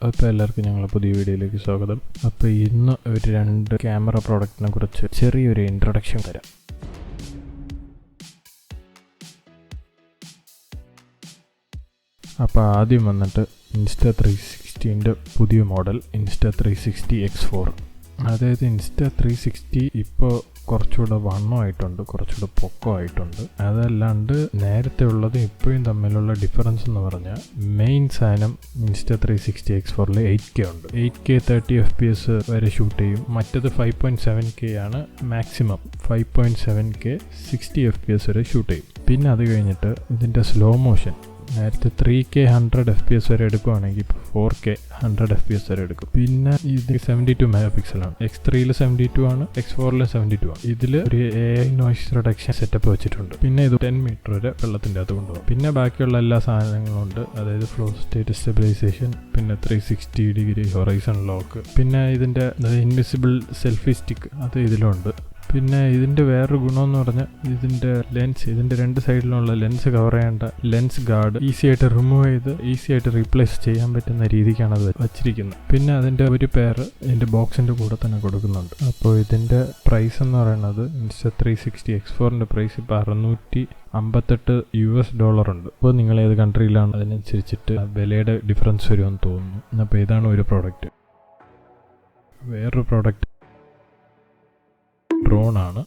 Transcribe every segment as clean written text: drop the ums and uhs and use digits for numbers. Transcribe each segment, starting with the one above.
അപ്പോൾ എല്ലാവർക്കും ഞങ്ങളുടെ പുതിയ വീഡിയോയിലേക്ക് സ്വാഗതം. അപ്പോൾ ഇന്ന് ഒരു 2 ക്യാമറ പ്രോഡക്റ്റിനെ കുറിച്ച് ചെറിയൊരു ഇൻട്രൊഡക്ഷൻ തരാം. അപ്പോൾ ആദ്യം വന്നിട്ട് Insta 360ൻ്റെ പുതിയ മോഡൽ Insta 360 X4. അതായത് Insta 360 ഇപ്പോൾ കുറച്ചുകൂടെ വണ്ണമായിട്ടുണ്ട്, കുറച്ചുകൂടെ പൊക്കമായിട്ടുണ്ട്. അതല്ലാണ്ട് നേരത്തെ ഉള്ളതും ഇപ്പോഴും തമ്മിലുള്ള ഡിഫറൻസ് എന്ന് പറഞ്ഞാൽ മെയിൻ സാധനം Insta 360 X4ൽ 8K ഉണ്ട്. 8K 30 FPS വരെ ഷൂട്ട് ചെയ്യും. മറ്റത് 5.7K ആണ് മാക്സിമം. 5.7K 60 FPS വരെ ഷൂട്ട് ചെയ്യും. പിന്നെ അത് കഴിഞ്ഞിട്ട് ഇതിൻ്റെ സ്ലോ മോഷൻ നേരത്തെ 3K 100 FPS വരെ എടുക്കുവാണെങ്കിൽ ഇപ്പോൾ 4K 100 FPS വരെ എടുക്കും. പിന്നെ ഇത് 72 MP ആണ്. X3ൽ 72 ആണ്, X4ൽ 72 ആണ്. ഇതിൽ ഒരു AI നോയ്സ് റിഡക്ഷൻ സെറ്റപ്പ് വെച്ചിട്ടുണ്ട്. പിന്നെ ഇത് 10 മീറ്റർ വരെ വെള്ളത്തിൻ്റെ അകത്ത് കൊണ്ടുപോകും. പിന്നെ ബാക്കിയുള്ള എല്ലാ സാധനങ്ങളും ഉണ്ട്. അതായത് ഫ്ലോ സ്റ്റേറ്റ് സ്റ്റെബിലൈസേഷൻ, പിന്നെ 360 ഡിഗ്രി ഹൊറൈസൺ ലോക്ക്, പിന്നെ ഇതിൻ്റെ ഇൻവിസിബിൾ സെൽഫി സ്റ്റിക്ക് അത് ഇതിലുണ്ട്. പിന്നെ ഇതിൻ്റെ വേറൊരു ഗുണമെന്ന് പറഞ്ഞാൽ ഇതിൻ്റെ ലെൻസ്, ഇതിൻ്റെ 2 സൈഡിലുള്ള ലെൻസ് കവർ ചെയ്യേണ്ട ലെൻസ് ഗാർഡ് ഈസി ആയിട്ട് റിമൂവ് ചെയ്ത് ഈസി ആയിട്ട് റീപ്ലേസ് ചെയ്യാൻ പറ്റുന്ന രീതിക്കാണ് അത് വച്ചിരിക്കുന്നത്. പിന്നെ അതിൻ്റെ ഒരു പെയർ ഇതിൻ്റെ ബോക്സിൻ്റെ കൂടെ തന്നെ കൊടുക്കുന്നുണ്ട്. അപ്പോൾ ഇതിൻ്റെ പ്രൈസ് എന്ന് പറയുന്നത് Insta 360 X4ൻ്റെ പ്രൈസ് ഇപ്പോൾ $658 ഉണ്ട്. അപ്പോൾ നിങ്ങൾ ഏത് കൺട്രിയിലാണ് അതിനനുസരിച്ചിട്ട് വിലയുടെ ഡിഫറൻസ് വരുമെന്ന് തോന്നുന്നു. അപ്പോൾ ഇതാണ് ഒരു പ്രോഡക്റ്റ്. വേറൊരു പ്രോഡക്റ്റ് ഡ്രോണാണ്.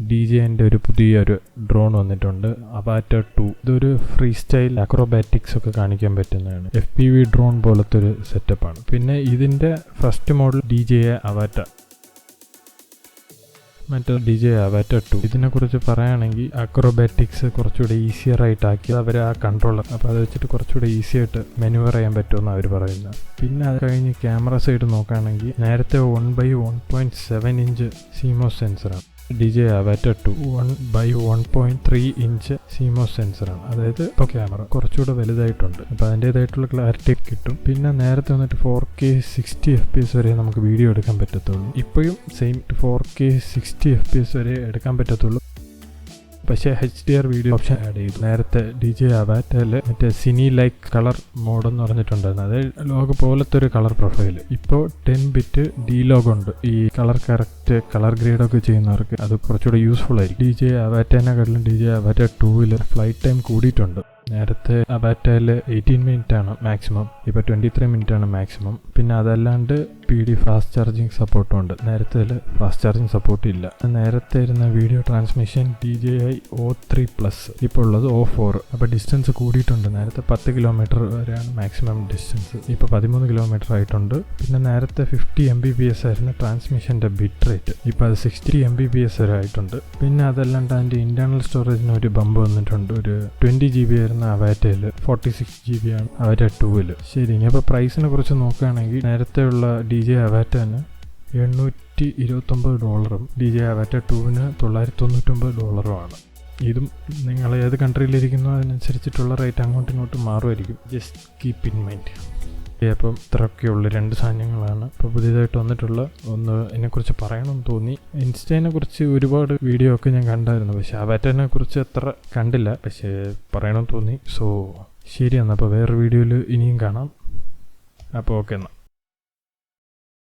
DJIൻ്റെ ഒരു പുതിയൊരു ഡ്രോൺ വന്നിട്ടുണ്ട്, Avata 2. ഇതൊരു ഫ്രീ സ്റ്റൈൽ അക്രോബാറ്റിക്സ് ഒക്കെ കാണിക്കാൻ പറ്റുന്നതാണ്. FPV ഡ്രോൺ പോലത്തെ ഒരു സെറ്റപ്പാണ്. പിന്നെ ഇതിൻ്റെ ഫസ്റ്റ് മോഡൽ DJI Avata, മറ്റേ DJI Avata 2. ഇതിനെക്കുറിച്ച് പറയുകയാണെങ്കിൽ അക്രോബാറ്റിക്സ് കുറച്ചുകൂടെ ഈസിയർ ആയിട്ടാക്കി അവർ ആ കൺട്രോളർ, അപ്പോൾ അത് വെച്ചിട്ട് കുറച്ചുകൂടെ ഈസി ആയിട്ട് മെനുവർ ചെയ്യാൻ പറ്റുമെന്ന് അവർ പറയുന്നത്. പിന്നെ അത് കഴിഞ്ഞ് ക്യാമറ സൈഡ് നോക്കുകയാണെങ്കിൽ നേരത്തെ 1/1.7 inch CMOS സെൻസറാണ്. DJI Avata 2 1/1.3 inch CMOS സെൻസറാണ്. അതായത് ഇപ്പോൾ ക്യാമറ കുറച്ചുകൂടെ വലുതായിട്ടുണ്ട്. അപ്പോൾ അതിൻ്റേതായിട്ടുള്ള ക്ലാരിറ്റി കിട്ടും. പിന്നെ നേരത്തെ വന്നിട്ട് 4K 60 FPS വരെ നമുക്ക് വീഡിയോ എടുക്കാൻ പറ്റത്തുള്ളൂ. ഇപ്പോഴും സെയിം 4K 60 FPS വരെ എടുക്കാൻ പറ്റത്തുള്ളൂ. പക്ഷേ HDR വീഡിയോ ഓപ്ഷൻ ആഡ് ചെയ്തു. നേരത്തെ DJI Avataയിൽ മറ്റേ സിനി ലൈക്ക് കളർ മോഡ് എന്ന് പറഞ്ഞിട്ടുണ്ടായിരുന്നു. അതായത് ലോഗ് പോലത്തെ ഒരു കളർ പ്രൊഫൈൽ. ഇപ്പോൾ 10 ബിറ്റ് ഡീലോഗ് ഉണ്ട്. ഈ കളർ കറക്റ്റ് കളർ ഗ്രേഡൊക്കെ ചെയ്യുന്നവർക്ക് അത് കുറച്ചുകൂടെ യൂസ്ഫുൾ ആയിരിക്കും. DJI Avataനെക്കാട്ടിലും DJI Avata 2ൽ ഫ്ലൈറ്റ് ടൈം കൂടിയിട്ടുണ്ട്. നേരത്തെ Avataയിൽ 18 മിനിറ്റ് ആണ് മാക്സിമം, ഇപ്പോൾ 23 മിനിറ്റ് ആണ് മാക്സിമം. പിന്നെ അതല്ലാണ്ട് PD ഫാസ്റ്റ് ചാർജിങ് സപ്പോർട്ടും ഉണ്ട്. നേരത്തെ ഫാസ്റ്റ് ചാർജിങ് സപ്പോർട്ട് ഇല്ല. നേരത്തെ ഇരുന്ന വീഡിയോ ട്രാൻസ്മിഷൻ DJI O3+, ഇപ്പോൾ ഉള്ളത് O4. അപ്പോൾ ഡിസ്റ്റൻസ് കൂടിയിട്ടുണ്ട്. നേരത്തെ 10 കിലോമീറ്റർ വരെയാണ് മാക്സിമം ഡിസ്റ്റൻസ്, ഇപ്പോൾ 13 കിലോമീറ്റർ ആയിട്ടുണ്ട്. പിന്നെ നേരത്തെ 50 Mbps ആയിരുന്നു ട്രാൻസ്മിഷൻ്റെ ബിറ്റ് റേറ്റ്, ഇപ്പോൾ അത് 60 Mbps വരെ ആയിട്ടുണ്ട്. പിന്നെ അതല്ലാണ്ട് അതിൻ്റെ ഇൻറ്റേർണൽ സ്റ്റോറേജിന് ഒരു ബമ്പ് വന്നിട്ടുണ്ട്. ഒരു 20 GB Avataയിൽ 46 GB ആണ് Avata 2ൽ. ശരി, ഇനി അപ്പോൾ പ്രൈസിനെ കുറിച്ച് നോക്കുകയാണെങ്കിൽ നേരത്തെയുള്ള DJI Avataന് $829, DJI Avata 2ന് $999. ഇതും നിങ്ങൾ ഏത് കൺട്രിയിലിരിക്കുന്നോ അതിനനുസരിച്ചിട്ടുള്ള റേറ്റ് അങ്ങോട്ടും ഇങ്ങോട്ടും മാറുമായിരിക്കും. Just keep in mind. അപ്പം ഇത്രയൊക്കെയുള്ള 2 സാധനങ്ങളാണ് ഇപ്പോൾ പുതിയതായിട്ട് വന്നിട്ടുള്ള. ഒന്ന് ഇതിനെക്കുറിച്ച് പറയണമെന്ന് തോന്നി. ഇൻസ്റ്റേനെ കുറിച്ച് ഒരുപാട് വീഡിയോ ഒക്കെ ഞാൻ കണ്ടായിരുന്നു, പക്ഷേ Avataനെ കുറിച്ച് അത്ര കണ്ടില്ല. പക്ഷേ പറയണമെന്ന് തോന്നി. സോ ശരി, എന്നാൽ അപ്പോൾ വേറെ വീഡിയോയിൽ ഇനിയും കാണാം. അപ്പോൾ ഓക്കെ എന്നാൽ.